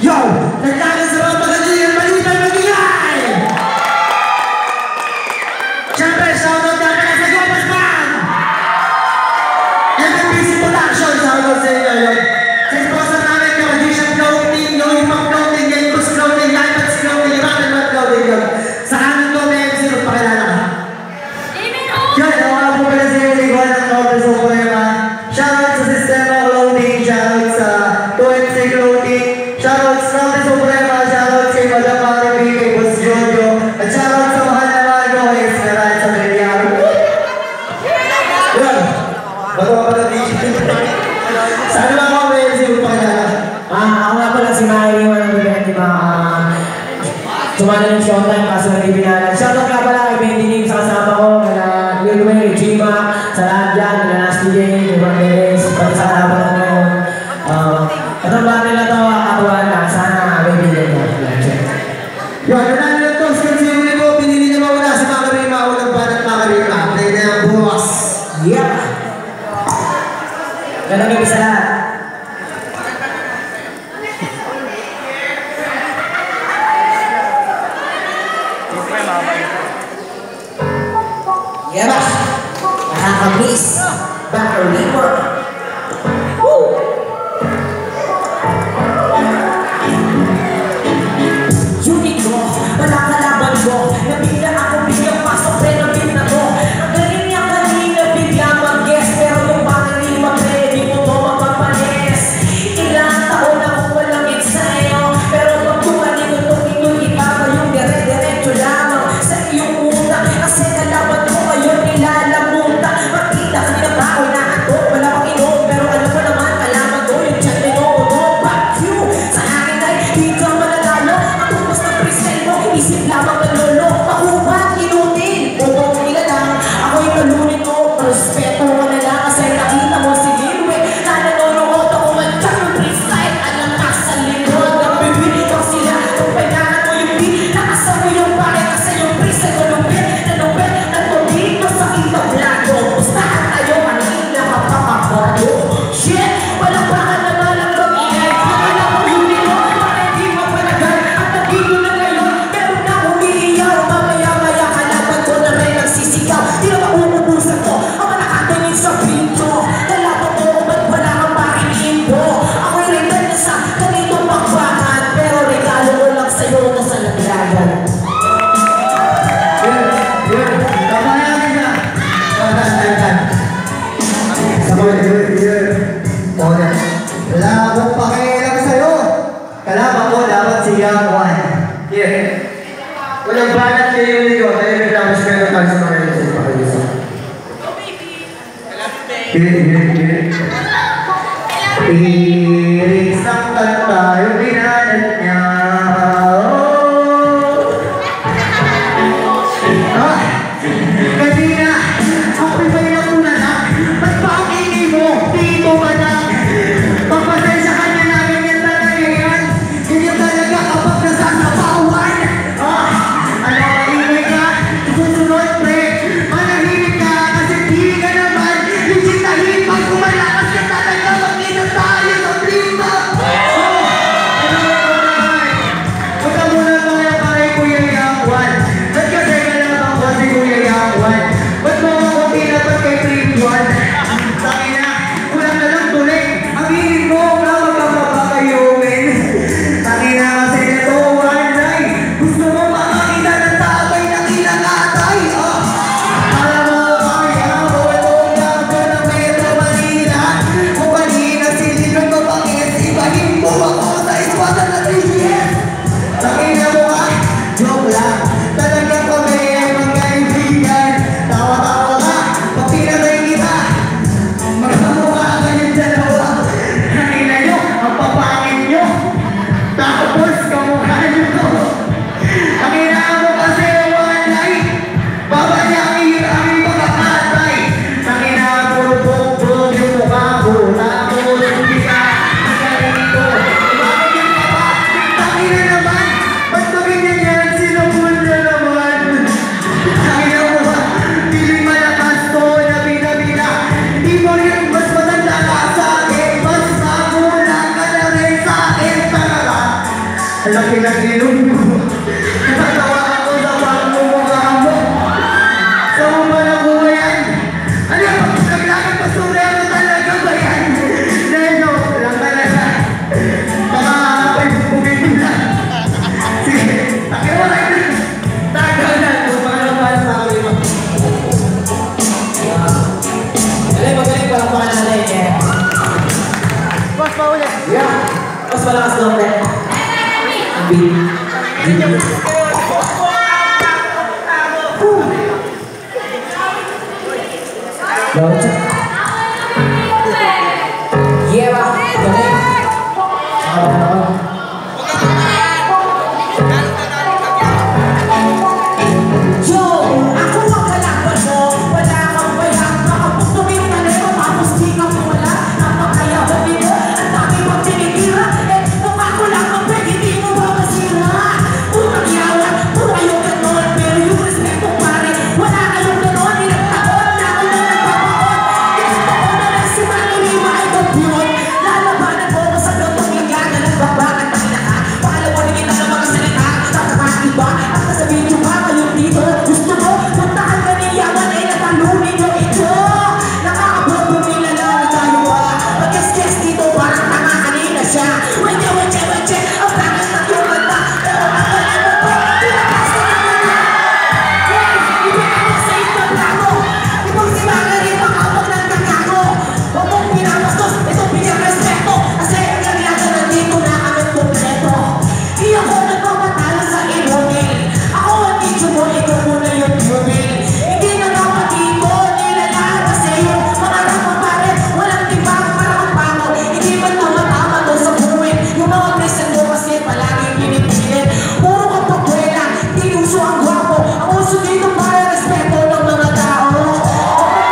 Yo! Nagkakaroon sa mga magaling balitang magingay! Siyempre, shoutout ka pala sa Gopas Band! MMBC Production, shoutout sa inyo yun. Sa sponsor namin, Magician Clothing, No Hip-Hop Clothing, Gamebus Clothing, Lifex Clothing, Rock'n'Roll Clothing yun. Sa kanan ko, may MC kung pakilala ka. Yun, ako po pala sa yung lingwan ng Noble Suprema. Shoutout sa Sistema Clothing, shoutout sa 2MC Clothing, shoutout sa Noble Suprema, shoutout kay Madam Marvin, kay Boss Jojo, at shoutout sa mahal na Margo, kay Esmeralda sa Beliaro. Yun, bago ka pala DJ. Saan lang ako may MC kung pakilala? Ako nga pala si Mary, walang bibigyan, di ba? Sumali ng showtime kaso hindi binalan. Shoutout nga pala kay Bendy Ning sa kasama ko, kay Lulume, kay Chima, sa lahat dyan, kay Nasty J, kay Banderes, pati sa kalaban ko ngayon. Itong battle na ito, katuwaan lang, sana may bilhin mo. Yun, nanalo na ito, sa kansiyon ko, pinili niya mawala si Makarima, unang banat Makarima, play na yung buwas. Yeah! Ganang ibig sa lahat. Yeah, ba? Nakaka-miss. Back or leaper. Woo! Unique mo, wala kalaban mo. Nabigla ako, biglang pasok, pero bigla mo. Ang galing niya kanina, bigla mag-guess. Pero yung battery, mag-ready mo to magpapalis. Ilang taon ako walang ensayo. Pero pag tumali ko itong ito'y iba pa yung dire-diretso lamang sa iyong utak. Kasi kalaban ko ngayon nilalamutan. Makita ka nila ba ako nakato? Wala pang inom, pero alam mo naman, kalaban ko yung chat minuuno. Back you! Sa akin ay di ka mananalo. Ang tupos ng freestyle mo, isip lamang ng lolo. Makupat, inutin, bubong nila lang. Ako'y talunin mo, respeto mo na lang. Kasi nakita mo si Lilwe na nanonood ako magkak yung freestyle. Alam ka sa lingkod ng bibili ko sila. Kung pagkakan mo yung beat, nakasal mo yung pare. Kasi yung freestyle ko lupit, nanupit, nagpabit mo sa ibang blago. Pustahan tayo, kanina mapapapado. Shit, walang baka na malang mag-ingay. Wala mo yun mo, para hindi mapalagal. At nagino na ngayon, meron na umiiyaw. Mamaya-maya kalaban ko na rin nagsisigaw. Di na mauubusan ko, ang nakatangin sa pinto. Kalaban mo, ba't wala kang marinig mo? Ako'y rindan na sa ganitong bakbakan. Pero regalo ko lang sa'yo na sa laglagan. Yun. Kabayan ka. Kabayan. Sabayan. Wala akong pakialam sa'yo. Kalaban ko dapat si Young One. Yeah. Walang banat kayo yun ko. Dahil may lang mas meron tayo sa mga yun sa pakilisa. Iris ng kanta yung binanat niya. Kanina, ako'y may nakunanak. Ba't ba ang ingay mo? Di mo ba na? Papasay sa kanya na ganyan talaga yan. Ganyan talaga kapag nasasapawan. Ano ang ingay ka? Susunod, pre. Manahimik ka kasi di ka naman. Legit na hipag kumalakas ka talaga. Magkita tayo sa prima. Ang laki ng ilong mo. Natatawa ako sa pagmumukha mo. Saan mo ba nakuha yan? Ano yung pagkaglagay basura? Ano talaga ba yan? Neno, lang talaga. Baka ako'y bumibig na. Sige, takiwalay na. Tagal na. Kung paano sa kami mo. Magaling pala pa na natin eh. Boss pa ulit. Yeah. Mas malakas lang ulit. Ang beat. Yeah, ba? Galing. Yo, ako ang kalaban mo. Wala kang bayang. Makapugtungin ka na yun. Tapos di ka wala. Napakayawan nito. Ang dami mong tinitira. Eh, kung ako lang ang pwede, di mo ba masira? Purang yawan, purang yung ganon. Pero yung respeto pare, wala kayong ganon. Ilang taon na ako na nagpapaon. Ilang taon na lang si Manny Lima ay compute. Lalabanan mo ko sa lotong igana. Nagbabakan ng lahat. Palawanin kita ng mga salita. Nakakaiba. At nasabihin nyo ba kayong dito? Gusto mo? Puntahan ka ni Yaman ay natalunin nyo ito. Nakakabobo nila lang tayo wala. Mag-guess dito parang tanga kanina siya. Wait, ang tangan ng yung mata. Pero ako na mo po, tinakas na naman niya. Hey, ibigay mo sa ito plano. Ibang si Margaret ang kapag ng kakako. Huwag mong pinapastos, ito bigyan respeto. Kasi ang nangyari nandito na kami kompleto. Di ako nagpamatalo sa ilongil. Ako ang teacher mo, ikaw muna yung tubig. Hindi na dapat dito, nilalabas sa'yo. Mga rapang pare, walang tibang para magpamo. Hindi ba tumatama to sa buwin? Yung mga present mo kasi palaging pinipilit. Puro kang pagwela, di uso ang gwapo. Ang uso dito para respeto ng mga tao.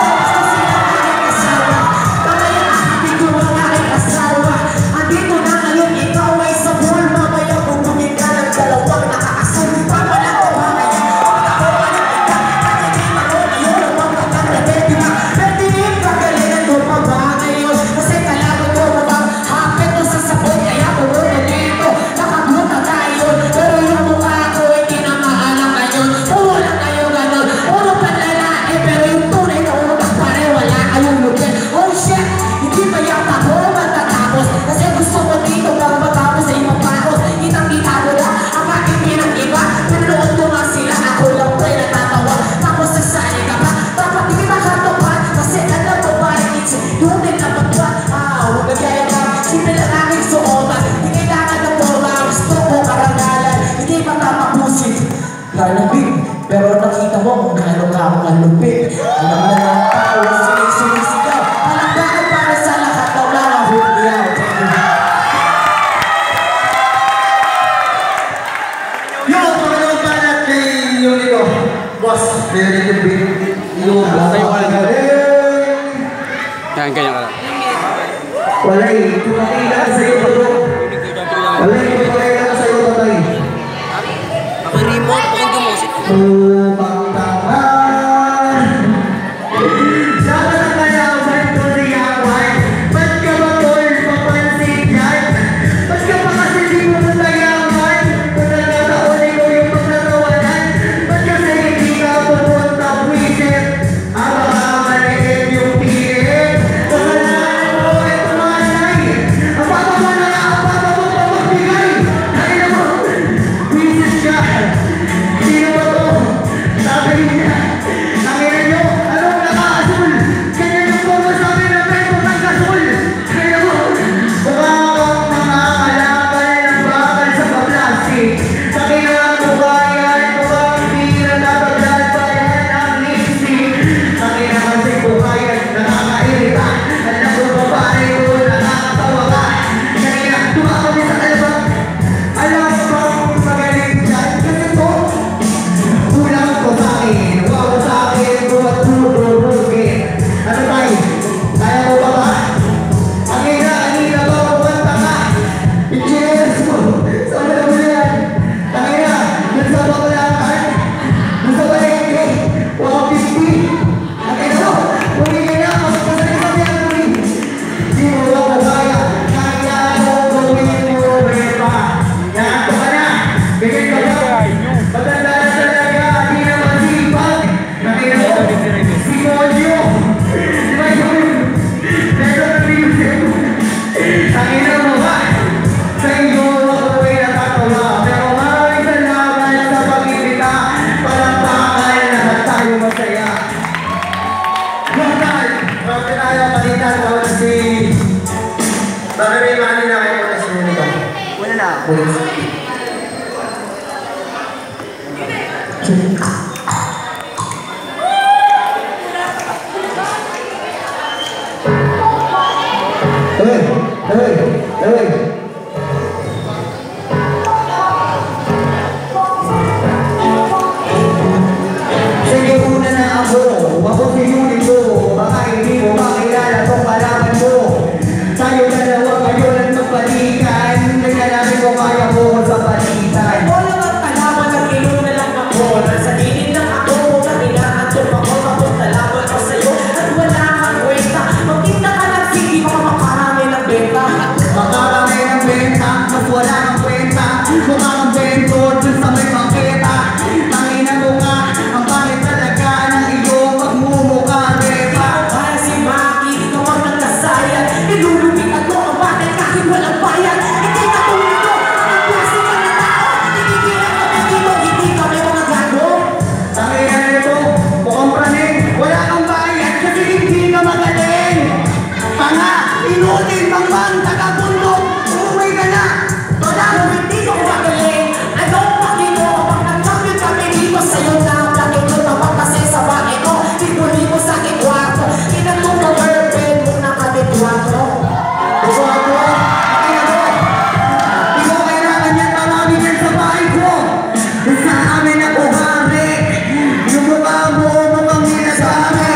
Kapag kasi ang aking asawa, kamaya nakapit ko ang aking asawa. Andito na ngayon, ikaw ay sa pool. Mamaya bumugin ka ng dalawang nakakasul. Tama na ko mamaya, pag ako alam kita. Pagkakin ako ngayon, ang magpapang na baby ma. Pwede rin pagalingan ko pa ba ngayon? Kasi kalaban ko mukhang hapit to sa sabon. Kaya pumunta dito, nakabuta tayo. Pero yung mukha ko hindi na maalam ngayon. Puro lang kayo ganon, puro panlalaki. Pero yung tunay na utak pare, wala kayong lupin. Oh shit, hindi pa yata ako matatapos. Kasi gusto ko dito para matapos sa ibang panos. Kitang-kita mo na ang aking pinang-iba. Nanood ko nga sila, ako lang pa'y natatawa. Tapos sasali ka pa, dapat hindi makatopan. Kasi alam mo ba, it's tunay na pagpa. Huwag nagyaya ka, simple lang aking suotan. Di kailangan ng forma, gusto ko karangalan. Hindi pa tamapusin. Lalabig, pero nakita mo kung gaano ka ang malupit. Alam na ng tao, sumisigaw. Palakpakan para sa lahat ng mga hurdiyaw. Yo, pangalawa pa natin yung ito. Boss, very good beat. Yung galing. Yan, ganyan ka lang. Wala eh. Tumakailan sa'yo pa to. Wala eh. Tumakailan sa'yo pa tayo. Ako yung remote, pakinggan mo. Pagtangan. Dapat ang mayaman ko niyaman. Ba't ka ba tol papansin yan? Ba't ka ba kasi di mo mayaman? Kung nagkataon ikaw yung pagtatawanan. Ba't kasi hindi ka pupunta buwisit? Ang baka maliit yung pilit. Kasalanan mo ay tumanay. Ang papa mo na na. Sige, una na ako. Ako si Unico. Baka hindi mo makilala tong kalaban mo. Tayo dalawa ngayon ang magbalikan. Nagnalamin ko kaya mo sa balikan. Wala kang kalaban, nag-inom na lang ako. Nasa gilid lang ako, nanilaantong ako. Tapos nalaban ko sa'yo at wala kang kwenta. Magkita ka lang, sige, baka makarami ng benta. Makarami ng benta, mas wala kang kwenta. Mukha kang bento dun sa may bangketa. Tangina mo nga, ang pangit talaga ng iyong pagmumukha, Repa. Kaya si Maki, kapag nagkasayang nilulubig ako ang bakit kahit walang bayan. Hindi ka tulito, ang klase ka na tao. Nagigilan kami dito, hindi kami mga gago. Tangina nito, mukhang praning. Wala kang bayad kasi hindi ka magaling. Tanga, inutin, mangmang, taga-bundok. Umuwi ka na. Wala mo, hindi ko magaling. Ano pagi mo, kapag nag-champion kami dito sa'yo na ang laki ko tawag kasi sa bahay ko. Tibuli mo sa aking kwarto. Inatong ka girlfriend mo na kami kwarto. Ito ako, tangina mo. Di ko kailangan yan, maraming yan sa bahay ko. Sa amin ako hari. Yung mukha mo, mukhang ginagari.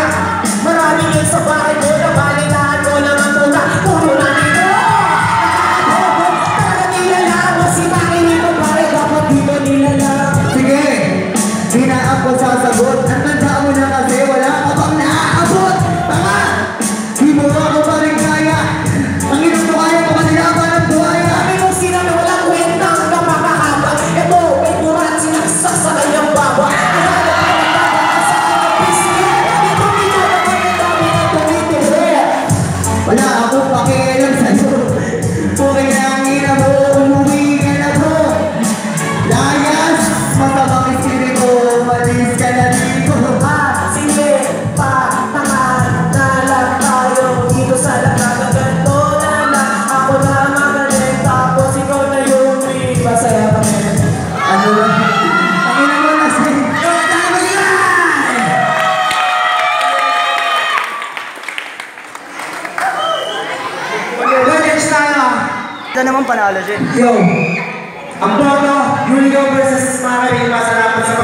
Maraming yun sa bahay ko, nabalitaan ko lang ang muna. Puro na nito. Nakakabobo, talaga nilalang mo si Maki nito pare. Dapat dito nilalang. Sige, di na ako sasagot. Ang tanda mo na kasi wala ka bang naaabot. Tanga, di mo ako pa rin kaya. Ang ino mo kaya ko masilaban ng buhaya. Sabi mong sila na walang kwenta ang kapakahaba. Ito, may turan sinaksak sa kanyang baba. Sa kanyang biscuit. Ito nito na kami dami ng tumitiri. Wala akong pakialam sa'yo. Okay na ang ina mo, umuwi ka na bro. Layas, matabang espiritu, malis ka na dito. Sige, patangan na lang tayo dito sa lagang ganito na lang. Ako na magaling, tapos ikaw na yung masaya kami. Ano ba? Ang ina mo na sa'yo. Tama yan! Well, next tayo. Ito naman panalo siya. Yo, ang boto, Unico versus Maki, masarap sa